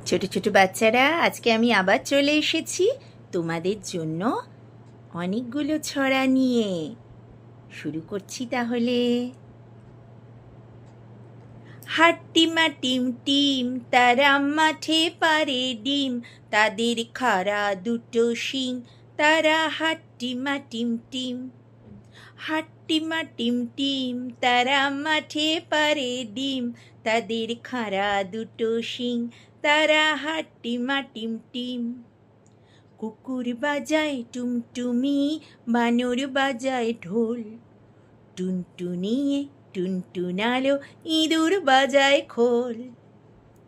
ছোট ছোট বাচ্চারা, আজকে আমি আবার চলে এসেছি তোমাদের জন্য অনেকগুলো ছড়া নিয়ে। শুরু করছি তাহলে। হাট্টিমা টিম টিম, তারা মাঠে পারে ডিম, তাদের খাড়া দুটো শিং, তারা হাট্টিমা টিম টিম। হাট্টিমা টিম টিম, তারা মাঠে পারে ডিম, তাদের খাড়া দুটো শিং, তারা হাট্টিমা টিম টিম। কুকুর বাজায় টুমটুমি, বানর বাজায় ঢোল, টুনটুনিয়ে টুনটুনালো, ইঁদুর বাজায় খোল।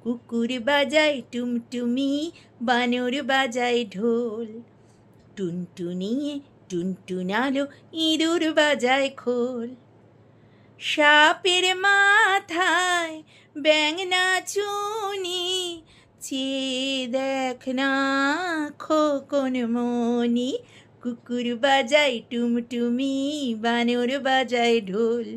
কুকুর বাজায় টুমটুমি, বানর বাজায় ঢোল, টুনটুনিয়ে টুনটুনালো, ইঁদুর বাজায় খোল। সাপের মাথায় ব্যাঙ নাচুনি, চেয়ে দেখ না খোকন মনি। কুকুর বাজায় টুমটুমি, বানর বাজায় ঢোল,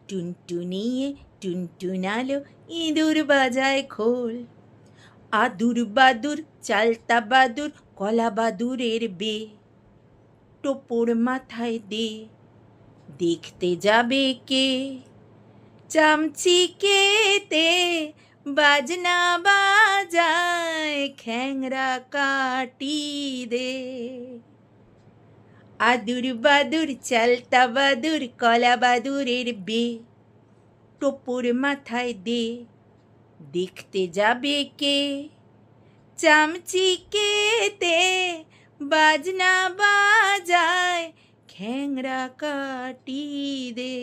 টুনটুনিয়ে টুনটুনালো, ইঁদুর বাজায় খোল। আদুর বাদুর চালতা বাদুর, কলা বাদুরের বে, টোপর মাথায় দে, দেখতে যাবে কে? চামচিকেতে বাজনা বাজায়, খ্যাংরা কাটি দে। আদুর বাদুর চালতা বাদুর, কলা বাদুরের বে, টোপর মাথায় দে, দেখতে যাবে কে? চামচিকেতে বাজনা বাজায়, খ্যাংরা কাটি দে।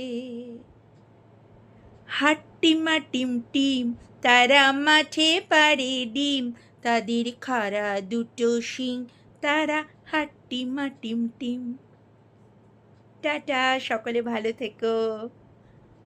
হাট্টিমা টিম টিম, তারা মাঠে পারে ডিম, তাদের খাড়া দুটো শিং, তারা হাট্টিমা টিম টিম। টাটা, সকলে ভালো থেকো।